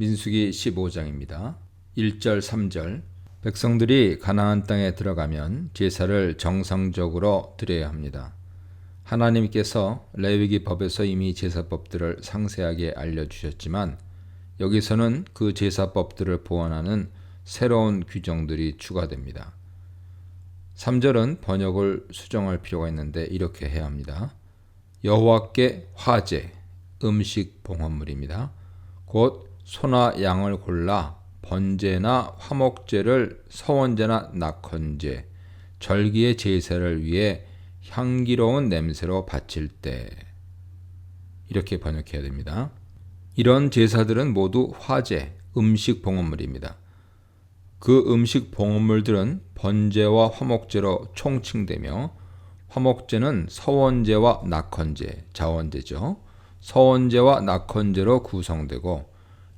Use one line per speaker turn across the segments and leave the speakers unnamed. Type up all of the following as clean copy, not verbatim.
민수기 15장입니다. 1절 3절 백성들이 가나안 땅에 들어가면 제사를 정상적으로 드려야 합니다. 하나님께서 레위기 법에서 이미 제사법들을 상세하게 알려주셨지만 여기서는 그 제사법들을 보완하는 새로운 규정들이 추가됩니다. 3절은 번역을 수정할 필요가 있는데 이렇게 해야 합니다. 여호와께 화제, 음식 봉헌물입니다. 곧 소나 양을 골라 번제나 화목제를 서원제나 낙헌제, 절기의 제사를 위해 향기로운 냄새로 바칠 때 이렇게 번역해야 됩니다. 이런 제사들은 모두 화제, 음식 봉헌물입니다. 그 음식 봉헌물들은 번제와 화목제로 총칭되며 화목제는 서원제와 낙헌제, 자원제죠. 서원제와 낙헌제로 구성되고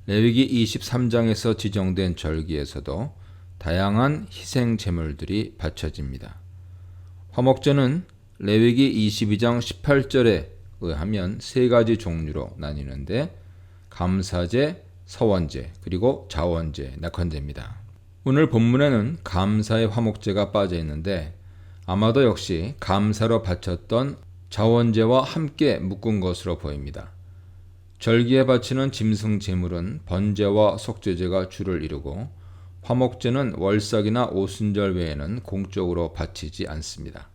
레위기 23장에서 지정된 절기에서도 다양한 희생 제물들이 바쳐집니다. 화목제는 레위기 22장 18절에 의하면 세 가지 종류로 나뉘는데 감사제, 서원제, 그리고 자원제, 낙헌제입니다. 오늘 본문에는 감사의 화목제가 빠져 있는데 아마도 역시 감사로 바쳤던 자원제와 함께 묶은 것으로 보입니다. 절기에 바치는 짐승 제물은 번제와 속죄제가 주를 이루고 화목제는 월삭이나 오순절 외에는 공적으로 바치지 않습니다.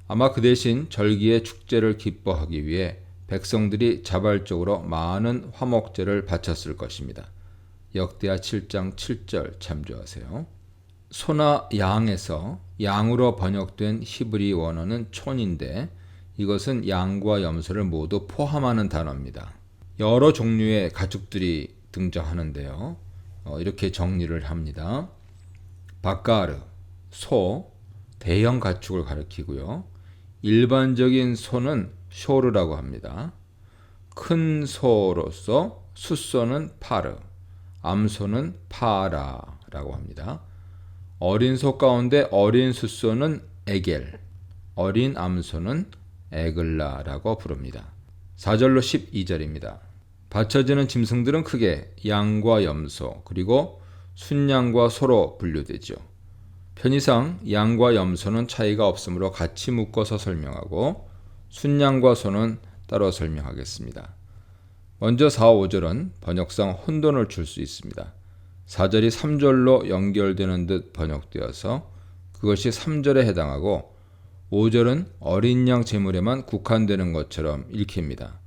아마 그 대신 절기의 축제를 기뻐하기 위해 백성들이 자발적으로 많은 화목제를 바쳤을 것입니다. 역대하 7장 7절 참조하세요. 소나 양에서 양으로 번역된 히브리 원어는 촌인데 이것은 양과 염소를 모두 포함하는 단어입니다. 여러 종류의 가축들이 등장하는데요. 이렇게 정리를 합니다. 바까르, 소, 대형 가축을 가리키고요. 일반적인 소는 쇼르라고 합니다. 큰 소로서 숫소는 파르, 암소는 파라라고 합니다. 어린 소 가운데 어린 숫소는 에겔, 어린 암소는 에글라라고 부릅니다. 4절로 12절입니다. 바쳐지는 짐승들은 크게 양과 염소 그리고 순양과 소로 분류되죠. 편의상 양과 염소는 차이가 없으므로 같이 묶어서 설명하고 순양과 소는 따로 설명하겠습니다. 먼저 4, 5절은 번역상 혼돈을 줄 수 있습니다. 4절이 3절로 연결되는 듯 번역되어서 그것이 3절에 해당하고 5절은 어린 양 제물에만 국한되는 것처럼 읽힙니다.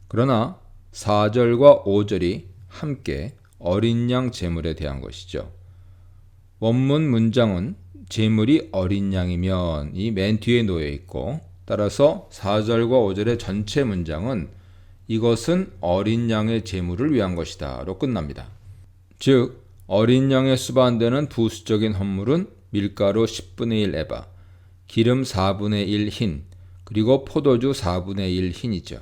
그러나 4절과 5절이 함께 어린 양 제물에 대한 것이죠. 원문 문장은 제물이 어린 양이면 이 맨 뒤에 놓여 있고 따라서 4절과 5절의 전체 문장은 이것은 어린 양의 제물을 위한 것이다로 끝납니다. 즉 어린 양에 수반되는 부수적인 헌물은 밀가루 10분의 1 에바, 기름 4분의 1 흰, 그리고 포도주 4분의 1 흰이죠.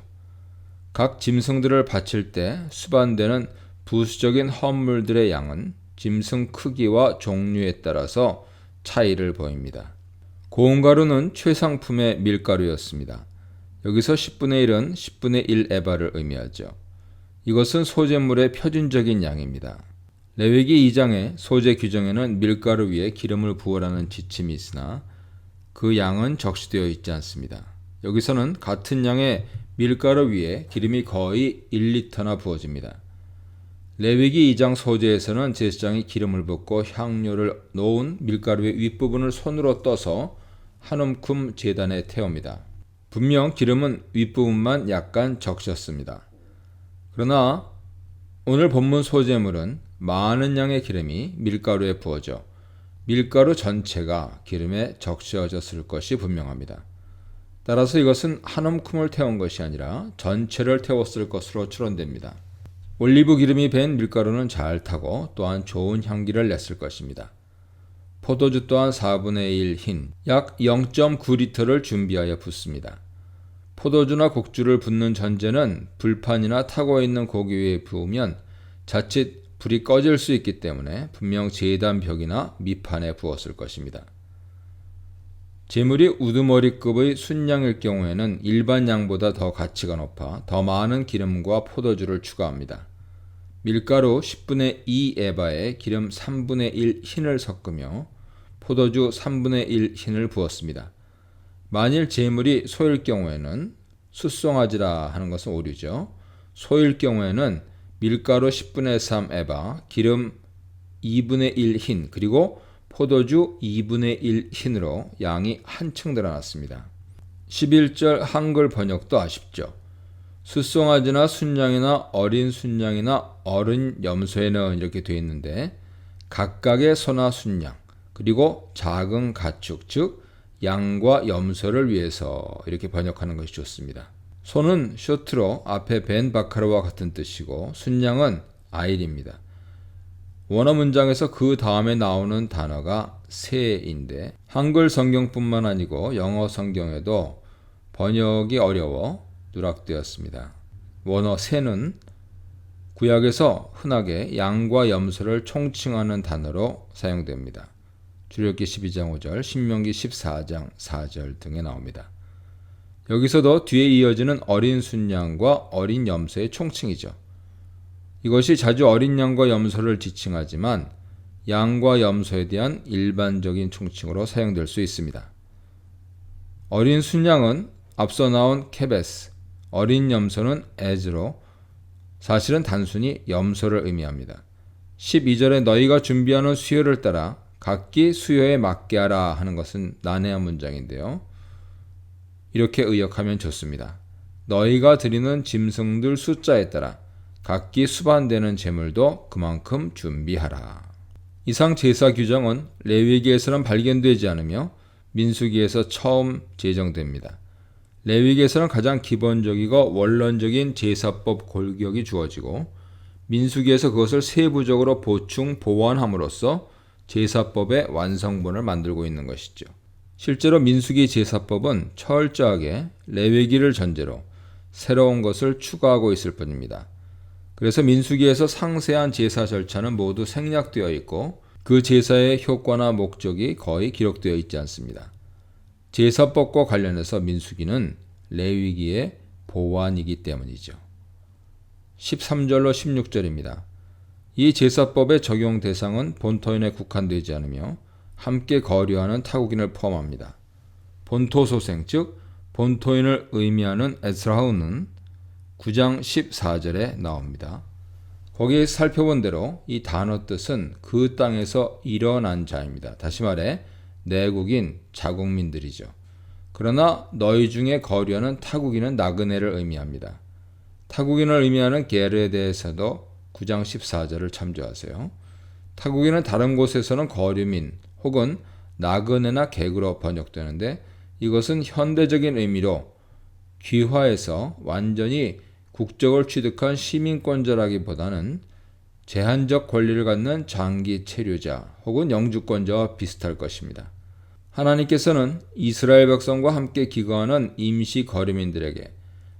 각 짐승들을 바칠 때 수반되는 부수적인 헌물들의 양은 짐승 크기와 종류에 따라서 차이를 보입니다. 고운 가루는 최상품의 밀가루였습니다. 여기서 10분의 1은 10분의 1 에바를 의미하죠. 이것은 소재물의 표준적인 양입니다. 레위기 2장의 소재 규정에는 밀가루 위에 기름을 부으라는 지침이 있으나 그 양은 적시되어 있지 않습니다. 여기서는 같은 양의 밀가루 위에 기름이 거의 1리터나 부어집니다. 레위기 2장 소재에서는 제사장이 기름을 붓고 향료를 놓은 밀가루의 윗부분을 손으로 떠서 한 움큼 제단에 태웁니다. 분명 기름은 윗부분만 약간 적셨습니다. 그러나 오늘 본문 소재물은 많은 양의 기름이 밀가루에 부어져 밀가루 전체가 기름에 적셔졌을 것이 분명합니다. 따라서 이것은 한 움큼을 태운 것이 아니라 전체를 태웠을 것으로 추론됩니다. 올리브 기름이 밴 밀가루는 잘 타고 또한 좋은 향기를 냈을 것입니다. 포도주 또한 4분의 1 흰, 약 0.9리터를 준비하여 붓습니다. 포도주나 곡주를 붓는 전제는 불판이나 타고 있는 고기 위에 부으면 자칫 불이 꺼질 수 있기 때문에 분명 제단 벽이나 밑판에 부었을 것입니다. 제물이 우두머리급의 순양일 경우에는 일반 양보다 더 가치가 높아 더 많은 기름과 포도주를 추가합니다. 밀가루 10분의 2 에바에 기름 3분의 1 흰을 섞으며 포도주 3분의 1 흰을 부었습니다. 만일 제물이 소일 경우에는 숫송아지라 하는 것은 오류죠. 소일 경우에는 밀가루 10분의 3 에바, 기름 2분의 1 흰, 그리고 포도주 2분의 1 흰으로 양이 한층 늘어났습니다. 11절 한글 번역도 아쉽죠. 숫송아지나 순양이나 어린 순양이나 어른 염소에는 이렇게 되어 있는데 각각의 소나 순양, 그리고 작은 가축, 즉 양과 염소를 위해서 이렇게 번역하는 것이 좋습니다. 소는 쇼트로 앞에 벤 바카르와 같은 뜻이고 순양은 아일입니다. 원어 문장에서 그 다음에 나오는 단어가 새인데 한글 성경뿐만 아니고 영어 성경에도 번역이 어려워 누락되었습니다. 원어 새는 구약에서 흔하게 양과 염소를 총칭하는 단어로 사용됩니다. 출애굽기 12장 5절, 신명기 14장 4절 등에 나옵니다. 여기서도 뒤에 이어지는 어린 순양과 어린 염소의 총칭이죠. 이것이 자주 어린 양과 염소를 지칭하지만 양과 염소에 대한 일반적인 총칭으로 사용될 수 있습니다. 어린 순양은 앞서 나온 케베스, 어린 염소는 에즈로 사실은 단순히 염소를 의미합니다. 12절에 너희가 준비하는 수요를 따라 각기 수요에 맞게 하라 하는 것은 난해한 문장인데요. 이렇게 의역하면 좋습니다. 너희가 드리는 짐승들 숫자에 따라 각기 수반되는 제물도 그만큼 준비하라. 이상 제사 규정은 레위기에서는 발견되지 않으며 민수기에서 처음 제정됩니다. 레위기에서는 가장 기본적이고 원론적인 제사법 골격이 주어지고 민수기에서 그것을 세부적으로 보충 보완함으로써 제사법의 완성본을 만들고 있는 것이죠. 실제로 민수기 제사법은 철저하게 레위기를 전제로 새로운 것을 추가하고 있을 뿐입니다. 그래서 민수기에서 상세한 제사 절차는 모두 생략되어 있고 그 제사의 효과나 목적이 거의 기록되어 있지 않습니다. 제사법과 관련해서 민수기는 레위기의 보완이기 때문이죠. 13절로 16절입니다. 이 제사법의 적용 대상은 본토인에 국한되지 않으며 함께 거류하는 타국인을 포함합니다. 본토소생, 즉 본토인을 의미하는 에스라후는 9장 14절에 나옵니다. 거기에 살펴본 대로 이 단어 뜻은 그 땅에서 일어난 자입니다. 다시 말해 내국인 자국민들이죠. 그러나 너희 중에 거류하는 타국인은 나그네를 의미합니다. 타국인을 의미하는 게르에 대해서도 9장 14절을 참조하세요. 타국인은 다른 곳에서는 거류민 혹은 나그네나 객으로 번역되는데 이것은 현대적인 의미로 귀화해서 완전히 국적을 취득한 시민권자라기보다는 제한적 권리를 갖는 장기 체류자 혹은 영주권자와 비슷할 것입니다. 하나님께서는 이스라엘 백성과 함께 기거하는 임시 거류민들에게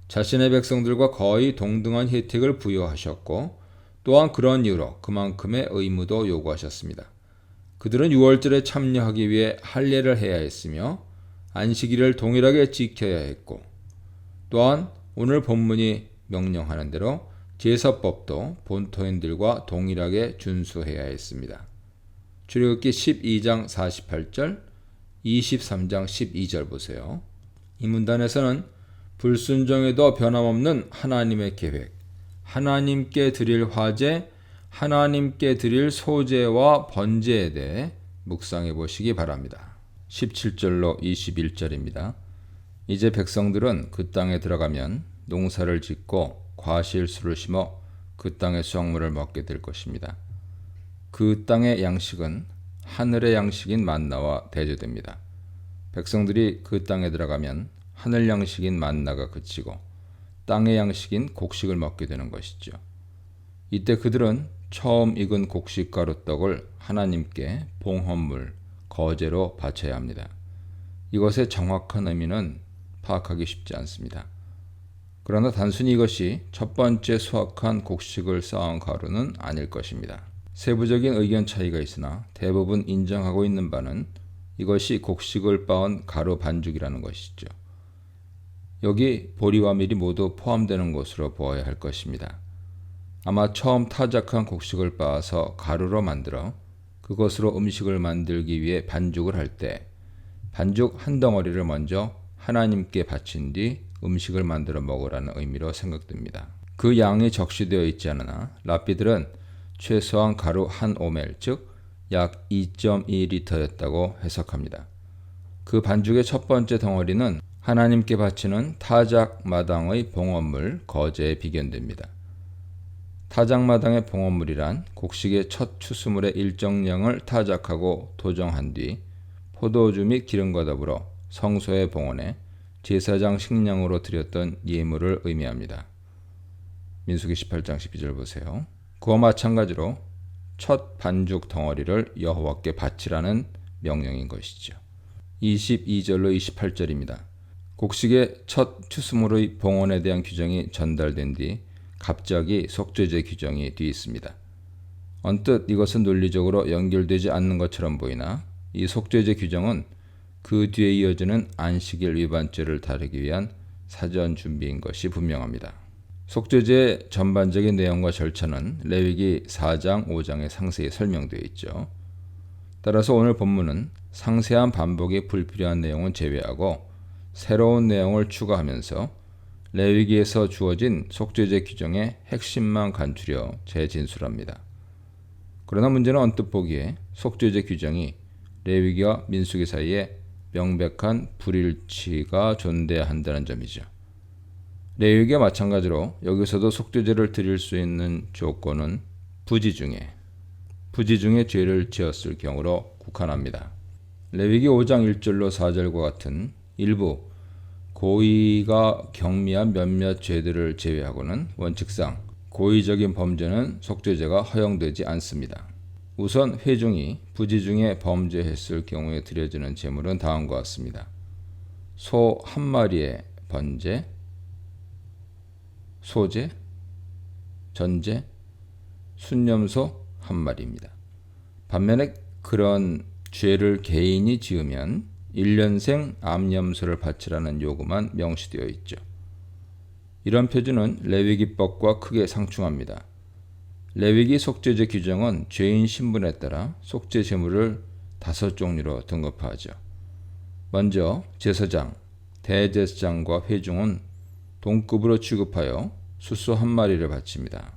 자신의 백성들과 거의 동등한 혜택을 부여하셨고 또한 그런 이유로 그만큼의 의무도 요구하셨습니다. 그들은 유월절에 참여하기 위해 할례를 해야 했으며 안식일을 동일하게 지켜야 했고 또한 오늘 본문이 명령하는 대로 제사법도 본토인들과 동일하게 준수해야 했습니다. 출애굽기 12장 48절, 23장 12절 보세요. 이 문단에서는 불순종에도 변함없는 하나님의 계획, 하나님께 드릴 화제, 하나님께 드릴 소제와 번제에 대해 묵상해 보시기 바랍니다. 17절로 21절입니다. 이제 백성들은 그 땅에 들어가면 농사를 짓고 과실수를 심어 그 땅의 수확물을 먹게 될 것입니다. 그 땅의 양식은 하늘의 양식인 만나와 대조됩니다. 백성들이 그 땅에 들어가면 하늘 양식인 만나가 그치고 땅의 양식인 곡식을 먹게 되는 것이죠. 이때 그들은 처음 익은 곡식가루 떡을 하나님께 봉헌물, 거제로 바쳐야 합니다. 이것의 정확한 의미는 파악하기 쉽지 않습니다. 그러나 단순히 이것이 첫 번째 수확한 곡식을 쌓은 가루는 아닐 것입니다. 세부적인 의견 차이가 있으나 대부분 인정하고 있는 바는 이것이 곡식을 빻은 가루 반죽이라는 것이죠. 여기 보리와 밀이 모두 포함되는 것으로 보아야 할 것입니다. 아마 처음 타작한 곡식을 빻아서 가루로 만들어 그것으로 음식을 만들기 위해 반죽을 할 때 반죽 한 덩어리를 먼저 하나님께 바친 뒤 음식을 만들어 먹으라는 의미로 생각됩니다. 그 양이 적시되어 있지 않으나 랍비들은 최소한 가루 한 오멜, 즉 약 2.2리터였다고 해석합니다. 그 반죽의 첫 번째 덩어리는 하나님께 바치는 타작마당의 봉헌물 거제에 비견됩니다. 타작마당의 봉헌물이란 곡식의 첫 추수물의 일정량을 타작하고 도정한 뒤 포도주 및 기름과 더불어 성소에 봉헌해 제사장 식량으로 드렸던 예물을 의미합니다. 민수기 18장 12절 보세요. 그와 마찬가지로 첫 반죽 덩어리를 여호와께 바치라는 명령인 것이죠. 22절로 28절입니다. 곡식의 첫 추수물의 봉헌에 대한 규정이 전달된 뒤 갑자기 속죄제 규정이 뒤 있습니다. 언뜻 이것은 논리적으로 연결되지 않는 것처럼 보이나 이 속죄제 규정은 그 뒤에 이어지는 안식일 위반죄를 다루기 위한 사전 준비인 것이 분명합니다. 속죄제의 전반적인 내용과 절차는 레위기 4장, 5장에 상세히 설명되어 있죠. 따라서 오늘 본문은 상세한 반복이 불필요한 내용은 제외하고 새로운 내용을 추가하면서 레위기에서 주어진 속죄제 규정의 핵심만 간추려 재진술합니다. 그러나 문제는 언뜻 보기에 속죄제 규정이 레위기와 민수기 사이에 명백한 불일치가 존재한다는 점이죠. 레위기와 마찬가지로 여기서도 속죄제를 드릴 수 있는 조건은 부지 중에 죄를 지었을 경우로 국한합니다. 레위기 5장 1절로 4절과 같은 일부 고의가 경미한 몇몇 죄들을 제외하고는 원칙상 고의적인 범죄는 속죄제가 허용되지 않습니다. 우선 회중이 부지 중에 범죄했을 경우에 드려지는 제물은 다음과 같습니다. 소 한 마리의 번제, 소제, 전제, 순념소 한 마리입니다. 반면에 그런 죄를 개인이 지으면 1년생 암염소를 바치라는 요구만 명시되어 있죠. 이런 표준은 레위기법과 크게 상충합니다. 레위기 속죄제 규정은 죄인 신분에 따라 속죄 제물을 5종류로 등급하죠. 먼저 제사장, 대제사장과 회중은 동급으로 취급하여 숫소 한 마리를 바칩니다.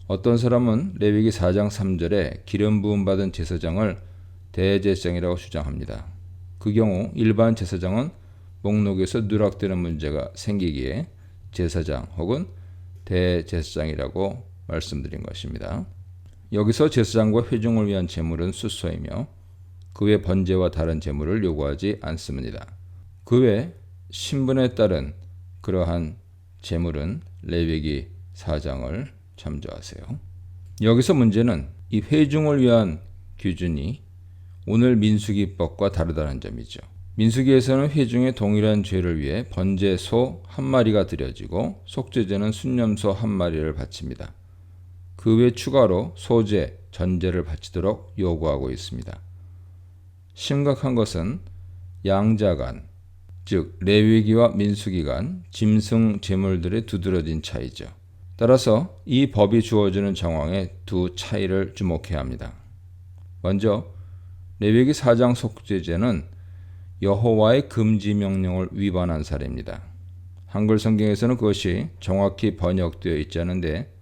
어떤 사람은 레위기 4장 3절에 기름 부음 받은 제사장을 대제사장이라고 주장합니다. 그 경우 일반 제사장은 목록에서 누락되는 문제가 생기기에 제사장 혹은 대제사장이라고 말씀드린 것입니다. 여기서 제사장과 회중을 위한 제물은 숫소이며 그 외 번제와 다른 제물을 요구하지 않습니다. 그 외 신분에 따른 그러한 제물은 레위기 4장을 참조하세요. 여기서 문제는 이 회중을 위한 기준이 오늘 민수기법과 다르다는 점이죠. 민수기에서는 회중의 동일한 죄를 위해 번제 소 한 마리가 드려지고 속죄제는 순념소 한 마리를 바칩니다. 그 외 추가로 소제, 전제를 바치도록 요구하고 있습니다. 심각한 것은 양자 간, 즉 레위기와 민수기 간 짐승 제물들의 두드러진 차이죠. 따라서 이 법이 주어지는 정황에 두 차이를 주목해야 합니다. 먼저 레위기 4장 속죄제는 여호와의 금지 명령을 위반한 사례입니다. 한글 성경에서는 그것이 정확히 번역되어 있지 않은데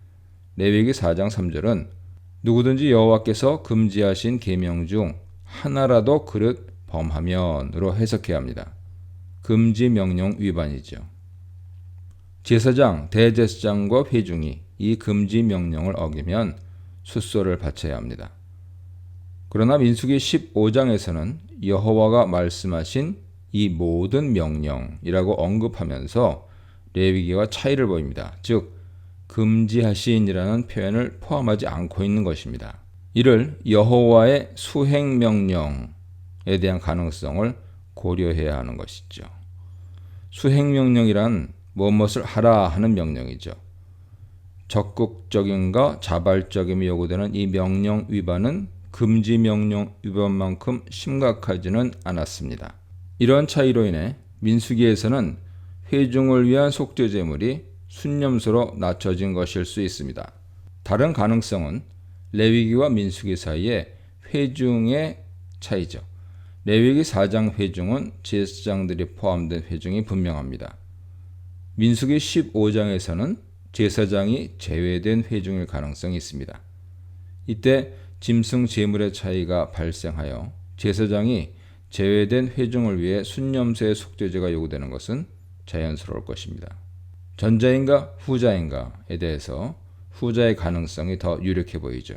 레위기 4장 3절은 누구든지 여호와께서 금지하신 계명 중 하나라도 그릇 범하면으로 해석해야 합니다. 금지 명령 위반이죠. 제사장, 대제사장과 회중이 이 금지 명령을 어기면 숫소를 바쳐야 합니다. 그러나 민수기 15장에서는 여호와가 말씀하신 이 모든 명령이라고 언급하면서 레위기와 차이를 보입니다. 즉 금지하신이라는 표현을 포함하지 않고 있는 것입니다. 이를 여호와의 수행명령에 대한 가능성을 고려해야 하는 것이죠. 수행명령이란 무엇을 하라 하는 명령이죠. 적극적인가 자발적임이 요구되는 이 명령 위반은 금지 명령 위반만큼 심각하지는 않았습니다. 이런 차이로 인해 민수기에서는 회중을 위한 속죄 제물이 순념소로 낮춰진 것일 수 있습니다. 다른 가능성은 레위기와 민수기 사이의 회중의 차이죠. 레위기 4장 회중은 제사장들이 포함된 회중이 분명합니다. 민수기 15장에서는 제사장이 제외된 회중일 가능성이 있습니다. 이때 짐승 제물의 차이가 발생하여 제사장이 제외된 회중을 위해 순념소의 속죄제가 요구되는 것은 자연스러울 것입니다. 전자인가 후자인가에 대해서 후자의 가능성이 더 유력해 보이죠.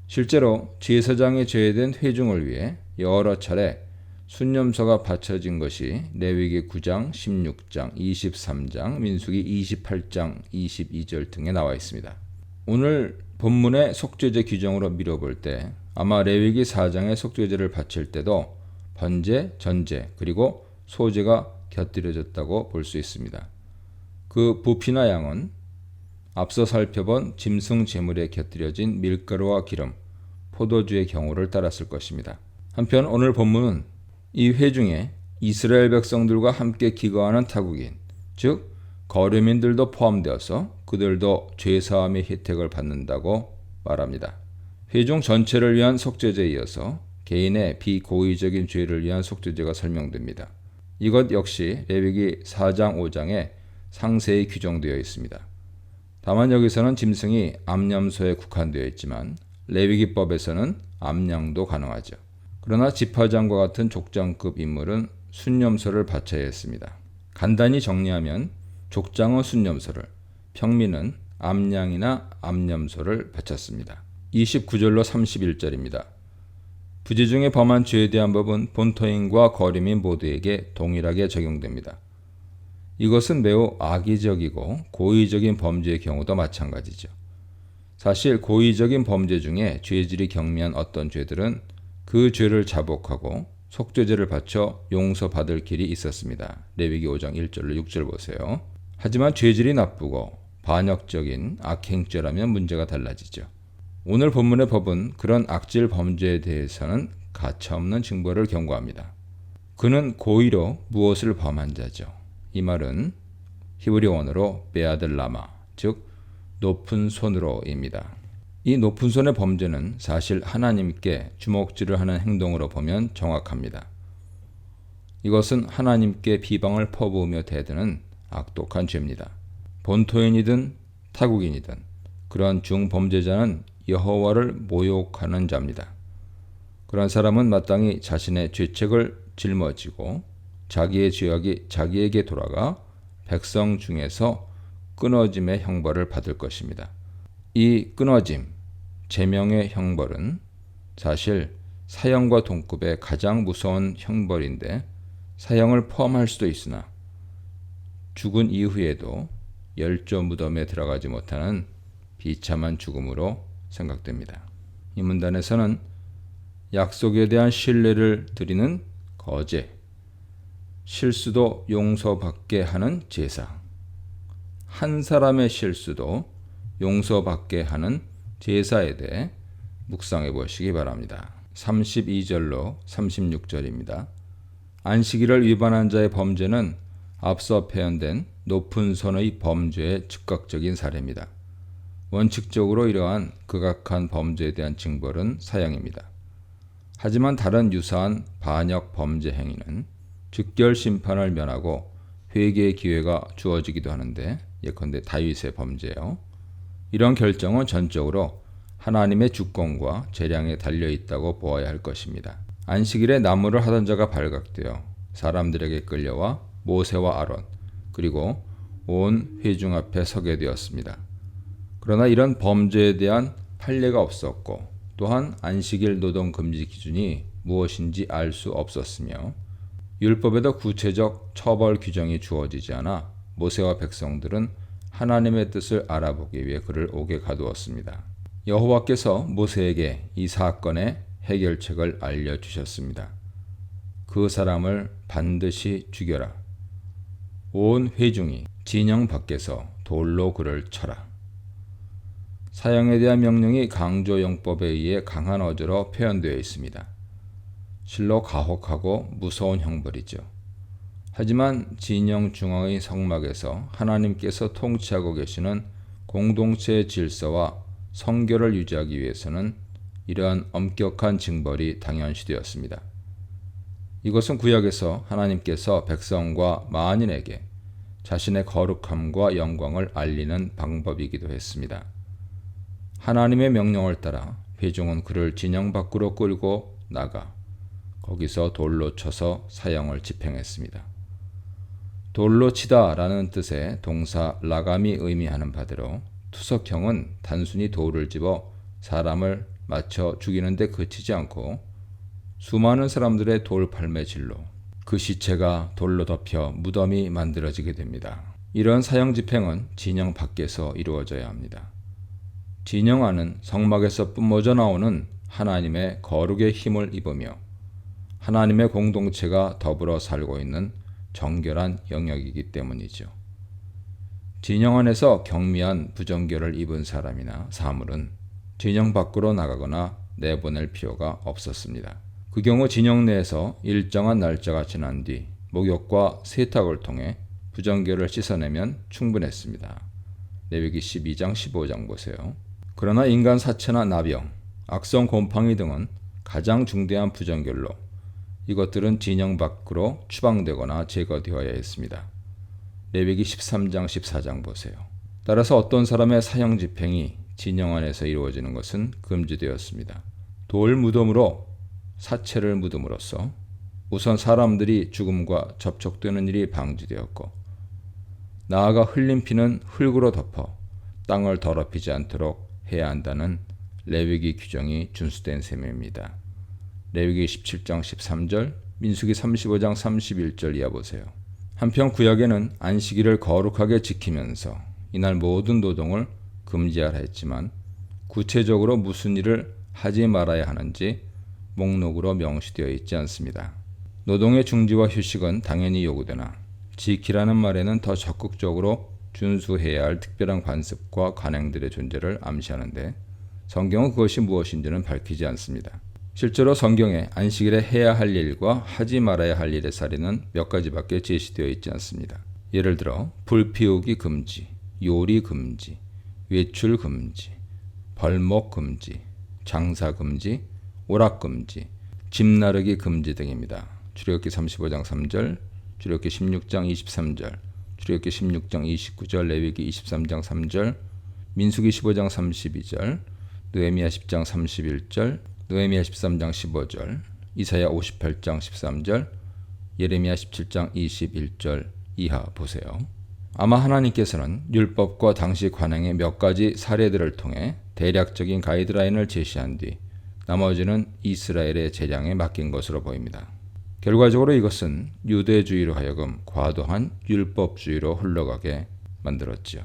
실제로 제사장이 제외된 회중을 위해 여러 차례 순념소가 바쳐진 것이 레위기 9장, 16장, 23장, 민수기 28장, 22절 등에 나와 있습니다. 오늘 본문의 속죄제 규정으로 미뤄볼 때 아마 레위기 4장의 속죄제를 바칠 때도 번제, 전제, 그리고 소제가 곁들여졌다고 볼 수 있습니다. 그 부피나 양은 앞서 살펴본 짐승 제물에 곁들여진 밀가루와 기름, 포도주의 경우를 따랐을 것입니다. 한편 오늘 본문은 이 회중에 이스라엘 백성들과 함께 기거하는 타국인, 즉 거류민들도 포함되어서 그들도 죄사함의 혜택을 받는다고 말합니다. 회중 전체를 위한 속죄제에 이어서 개인의 비고의적인 죄를 위한 속죄제가 설명됩니다. 이것 역시 레위기 4장 5장에 상세히 규정되어 있습니다. 다만 여기서는 짐승이 암염소에 국한되어 있지만 레위기법에서는 암양도 가능하죠. 그러나 지파장과 같은 족장급 인물은 순념소를 바쳐야 했습니다. 간단히 정리하면 족장은 순념소를, 평민은 암양이나 암염소를 바쳤습니다. 29절로 31절입니다. 부재 중에 범한 죄에 대한 법은 본토인과 거류민 모두에게 동일하게 적용됩니다. 이것은 매우 악의적이고 고의적인 범죄의 경우도 마찬가지죠. 사실 고의적인 범죄 중에 죄질이 경미한 어떤 죄들은 그 죄를 자복하고 속죄제를 바쳐 용서받을 길이 있었습니다. 레위기 5장 1절로 6절 보세요. 하지만 죄질이 나쁘고 반역적인 악행죄라면 문제가 달라지죠. 오늘 본문의 법은 그런 악질 범죄에 대해서는 가차없는 징벌을 경고합니다. 그는 고의로 무엇을 범한 자죠. 이 말은 히브리 원어로 베아들라마, 즉 높은 손으로입니다. 이 높은 손의 범죄는 사실 하나님께 주먹질을 하는 행동으로 보면 정확합니다. 이것은 하나님께 비방을 퍼부으며 대드는 악독한 죄입니다. 본토인이든 타국인이든 그러한 중범죄자는 여호와를 모욕하는 자입니다. 그러한 사람은 마땅히 자신의 죄책을 짊어지고 자기의 죄악이 자기에게 돌아가 백성 중에서 끊어짐의 형벌을 받을 것입니다. 이 끊어짐, 제명의 형벌은 사실 사형과 동급의 가장 무서운 형벌인데 사형을 포함할 수도 있으나 죽은 이후에도 열조 무덤에 들어가지 못하는 비참한 죽음으로 생각됩니다. 이 문단에서는 약속에 대한 신뢰를 드리는 거제, 실수도 용서받게 하는 제사, 한 사람의 실수도 용서받게 하는 제사에 대해 묵상해 보시기 바랍니다. 32절로 36절입니다. 안식일을 위반한 자의 범죄는 앞서 표현된 높은 손의 범죄의 즉각적인 사례입니다. 원칙적으로 이러한 극악한 범죄에 대한 징벌은 사형입니다. 하지만 다른 유사한 반역 범죄 행위는 즉결 심판을 면하고 회개의 기회가 주어지기도 하는데 예컨대 다윗의 범죄요. 이런 결정은 전적으로 하나님의 주권과 재량에 달려있다고 보아야 할 것입니다. 안식일에 나무를 하던 자가 발각되어 사람들에게 끌려와 모세와 아론 그리고 온 회중 앞에 서게 되었습니다. 그러나 이런 범죄에 대한 판례가 없었고 또한 안식일 노동 금지 기준이 무엇인지 알 수 없었으며 율법에도 구체적 처벌 규정이 주어지지 않아 모세와 백성들은 하나님의 뜻을 알아보기 위해 그를 옥에 가두었습니다. 여호와께서 모세에게 이 사건의 해결책을 알려주셨습니다. 그 사람을 반드시 죽여라. 온 회중이 진영 밖에서 돌로 그를 쳐라. 사형에 대한 명령이 강조용법에 의해 강한 어조로 표현되어 있습니다. 실로 가혹하고 무서운 형벌이죠. 하지만 진영 중앙의 성막에서 하나님께서 통치하고 계시는 공동체의 질서와 성결을 유지하기 위해서는 이러한 엄격한 징벌이 당연시되었습니다. 이것은 구약에서 하나님께서 백성과 만인에게 자신의 거룩함과 영광을 알리는 방법이기도 했습니다. 하나님의 명령을 따라 회중은 그를 진영 밖으로 끌고 나가 거기서 돌로 쳐서 사형을 집행했습니다. 돌로 치다 라는 뜻의 동사 라감이 의미하는 바대로 투석형은 단순히 돌을 집어 사람을 맞춰 죽이는 데 그치지 않고 수많은 사람들의 돌팔매질로 그 시체가 돌로 덮여 무덤이 만들어지게 됩니다. 이런 사형 집행은 진영 밖에서 이루어져야 합니다. 진영 안은 성막에서 뿜어져 나오는 하나님의 거룩의 힘을 입으며 하나님의 공동체가 더불어 살고 있는 정결한 영역이기 때문이죠. 진영 안에서 경미한 부정결을 입은 사람이나 사물은 진영 밖으로 나가거나 내보낼 필요가 없었습니다. 그 경우 진영 내에서 일정한 날짜가 지난 뒤 목욕과 세탁을 통해 부정결을 씻어내면 충분했습니다. 레위기 12장 15장 보세요. 그러나 인간 사체나 나병, 악성 곰팡이 등은 가장 중대한 부정결로 이것들은 진영 밖으로 추방되거나 제거되어야 했습니다. 레위기 13장 14장 보세요. 따라서 어떤 사람의 사형 집행이 진영 안에서 이루어지는 것은 금지되었습니다. 돌 무덤으로 사체를 묻음으로써 우선 사람들이 죽음과 접촉되는 일이 방지되었고 나아가 흘린 피는 흙으로 덮어 땅을 더럽히지 않도록 해야 한다는 레위기 규정이 준수된 셈입니다. 레위기 17장 13절, 민수기 35장 31절 이하 보세요. 한편 구약에는 안식일을 거룩하게 지키면서 이날 모든 노동을 금지하라 했지만 구체적으로 무슨 일을 하지 말아야 하는지 목록으로 명시되어 있지 않습니다. 노동의 중지와 휴식은 당연히 요구되나 지키라는 말에는 더 적극적으로 준수해야 할 특별한 관습과 관행들의 존재를 암시하는데 성경은 그것이 무엇인지는 밝히지 않습니다. 실제로 성경에 안식일에 해야 할 일과 하지 말아야 할 일의 사례는 몇 가지밖에 제시되어 있지 않습니다. 예를 들어 불 피우기 금지, 요리 금지, 외출 금지, 벌목 금지, 장사 금지, 오락 금지, 집 나르기 금지 등입니다. 출애굽기 35장 3절, 출애굽기 16장 23절, 출애굽기 16장 29절, 레위기 23장 3절, 민수기 15장 32절, 느헤미야 10장 31절, 느헤미야 13장 15절, 이사야 58장 13절, 예레미야 17장 21절 이하 보세요. 아마 하나님께서는 율법과 당시 관행의 몇 가지 사례들을 통해 대략적인 가이드라인을 제시한 뒤 나머지는 이스라엘의 재량에 맡긴 것으로 보입니다. 결과적으로 이것은 유대주의로 하여금 과도한 율법주의로 흘러가게 만들었죠.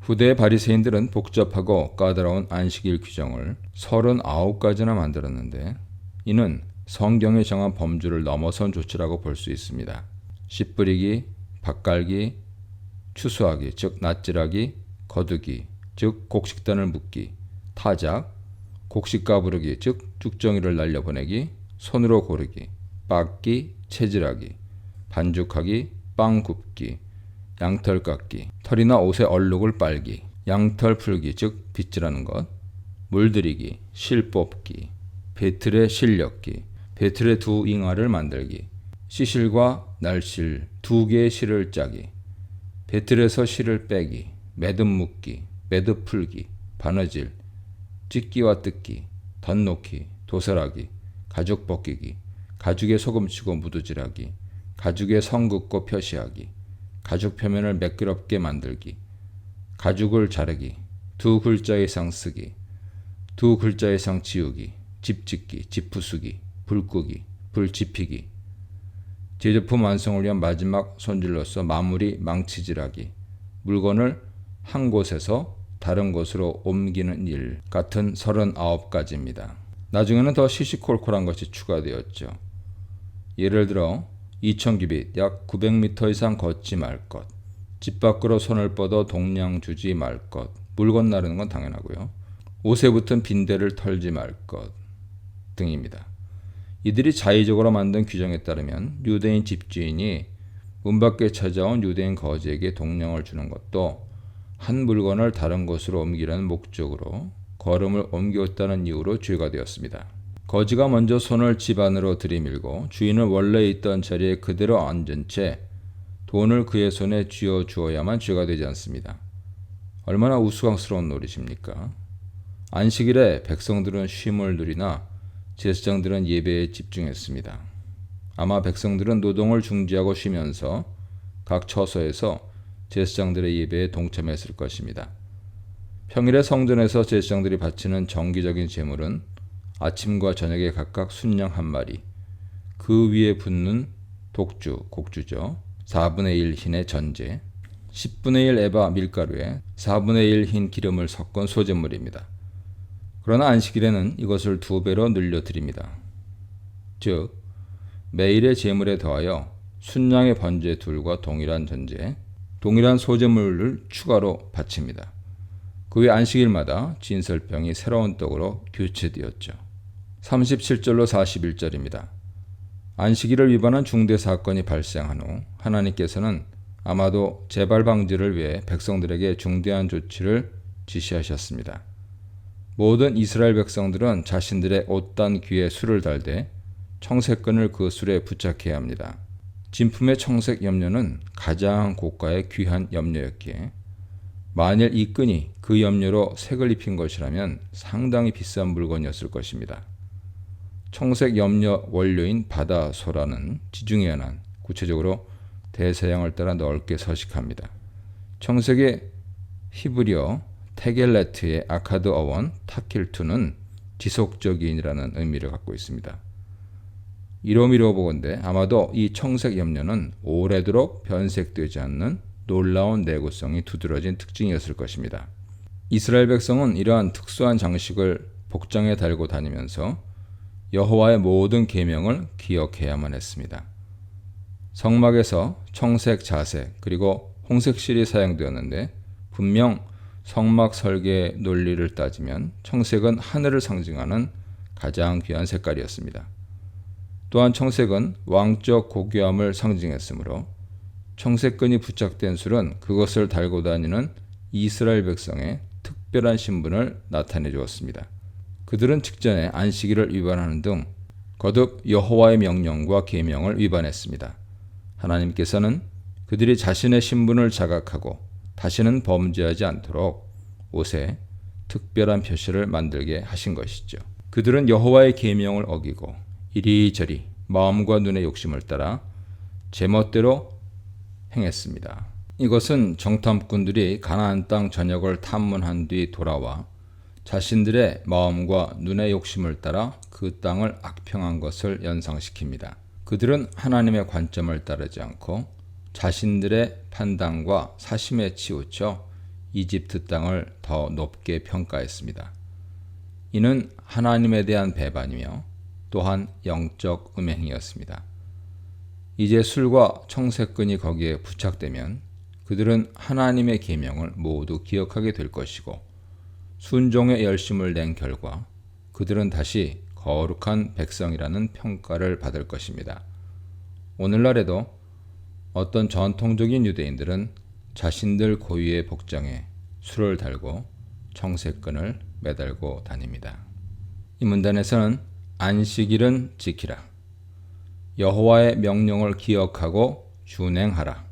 후대의 바리새인들은 복잡하고 까다로운 안식일 규정을 39가지나 만들었는데 이는 성경에 정한 범주를 넘어선 조치라고 볼 수 있습니다. 씨 뿌리기, 밭 갈기, 추수하기, 즉 낫질하기, 거두기, 즉 곡식단을 묶기, 타작, 곡식가 부르기, 즉 죽정이를 날려보내기, 손으로 고르기, 빻기, 채질하기, 반죽하기, 빵 굽기, 양털 깎기, 털이나 옷의 얼룩을 빨기, 양털 풀기, 즉 빗질하는 것, 물들이기, 실 뽑기, 배틀에 실 엮기, 배틀에 두 잉아를 만들기, 시실과 날실 두 개의 실을 짜기, 배틀에서 실을 빼기, 매듭 묶기, 매듭 풀기, 바느질, 찢기와 뜯기, 덧놓기, 도설하기, 가죽 벗기기, 가죽에 소금 치고 무드질하기, 가죽에 성 긋고 표시하기, 가죽 표면을 매끄럽게 만들기, 가죽을 자르기, 두 글자 이상 쓰기, 두 글자 이상 지우기, 집 짓기, 집 부수기, 불 끄기, 불 지피기, 제조품 완성을 위한 마지막 손질로서 마무리 망치질하기, 물건을 한 곳에서 다른 곳으로 옮기는 일 같은 39가지입니다. 나중에는 더 시시콜콜한 것이 추가되었죠. 예를 들어 2,000규빗 약 900m 이상 걷지 말 것, 집 밖으로 손을 뻗어 동량 주지 말 것, 물건 나르는 건 당연하고요. 옷에 붙은 빈대를 털지 말 것 등입니다. 이들이 자의적으로 만든 규정에 따르면 유대인 집주인이 문 밖에 찾아온 유대인 거지에게 동량을 주는 것도 한 물건을 다른 곳으로 옮기려는 목적으로 걸음을 옮겼다는 이유로 죄가 되었습니다. 거지가 먼저 손을 집 안으로 들이밀고 주인은 원래 있던 자리에 그대로 앉은 채 돈을 그의 손에 쥐어 주어야만 죄가 되지 않습니다. 얼마나 우스꽝스러운 노릇입니까? 안식일에 백성들은 쉼을 누리나 제사장들은 예배에 집중했습니다. 아마 백성들은 노동을 중지하고 쉬면서 각 처소에서 제사장들의 예배에 동참했을 것입니다. 평일에 성전에서 제사장들이 바치는 정기적인 제물은 아침과 저녁에 각각 순양 한 마리, 그 위에 붙는 독주, 곡주죠. 4분의 1 흰의 전제, 10분의 1 에바 밀가루에 4분의 1 흰 기름을 섞은 소제물입니다. 그러나 안식일에는 이것을 2배로 늘려드립니다. 즉, 매일의 제물에 더하여 순양의 번제 둘과 동일한 전제, 동일한 소제물을 추가로 바칩니다. 그 외 안식일마다 진설병이 새로운 떡으로 교체되었죠. 37절로 41절입니다. 안식일을 위반한 중대 사건이 발생한 후 하나님께서는 아마도 재발 방지를 위해 백성들에게 중대한 조치를 지시하셨습니다. 모든 이스라엘 백성들은 자신들의 옷단 귀에 술을 달되 청색끈을 그 술에 부착해야 합니다. 진품의 청색 염료는 가장 고가의 귀한 염료였기에 만일 이 끈이 그 염료로 색을 입힌 것이라면 상당히 비싼 물건이었을 것입니다. 청색 염료 원료인 바다소라는 지중해 연안, 구체적으로 대서양을 따라 넓게 서식합니다. 청색의 히브리어 테겔레트의 아카드 어원 타킬투는 지속적인이라는 의미를 갖고 있습니다. 이러미로 보건대 아마도 이 청색 염료는 오래도록 변색되지 않는 놀라운 내구성이 두드러진 특징이었을 것입니다. 이스라엘 백성은 이러한 특수한 장식을 복장에 달고 다니면서 여호와의 모든 계명을 기억해야만 했습니다. 성막에서 청색, 자색, 그리고 홍색실이 사용되었는데 분명 성막 설계 논리를 따지면 청색은 하늘을 상징하는 가장 귀한 색깔이었습니다. 또한 청색은 왕적 고귀함을 상징했으므로 청색끈이 부착된 술은 그것을 달고 다니는 이스라엘 백성의 특별한 신분을 나타내 주었습니다. 그들은 직전에 안식일을 위반하는 등 거듭 여호와의 명령과 계명을 위반했습니다. 하나님께서는 그들이 자신의 신분을 자각하고 다시는 범죄하지 않도록 옷에 특별한 표시를 만들게 하신 것이죠. 그들은 여호와의 계명을 어기고 이리저리 마음과 눈의 욕심을 따라 제멋대로 행했습니다. 이것은 정탐꾼들이 가나안 땅 전역을 탐문한 뒤 돌아와 자신들의 마음과 눈의 욕심을 따라 그 땅을 악평한 것을 연상시킵니다. 그들은 하나님의 관점을 따르지 않고 자신들의 판단과 사심에 치우쳐 이집트 땅을 더 높게 평가했습니다. 이는 하나님에 대한 배반이며 또한 영적 음행이었습니다. 이제 술과 청색끈이 거기에 부착되면 그들은 하나님의 계명을 모두 기억하게 될 것이고 순종의 열심을 낸 결과 그들은 다시 거룩한 백성이라는 평가를 받을 것입니다. 오늘날에도 어떤 전통적인 유대인들은 자신들 고유의 복장에 술을 달고 청색끈을 매달고 다닙니다. 이 문단에서는 안식일은 지키라, 여호와의 명령을 기억하고 준행하라,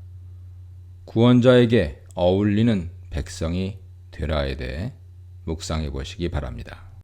구원자에게 어울리는 백성이 되라에 대해 묵상해 보시기 바랍니다.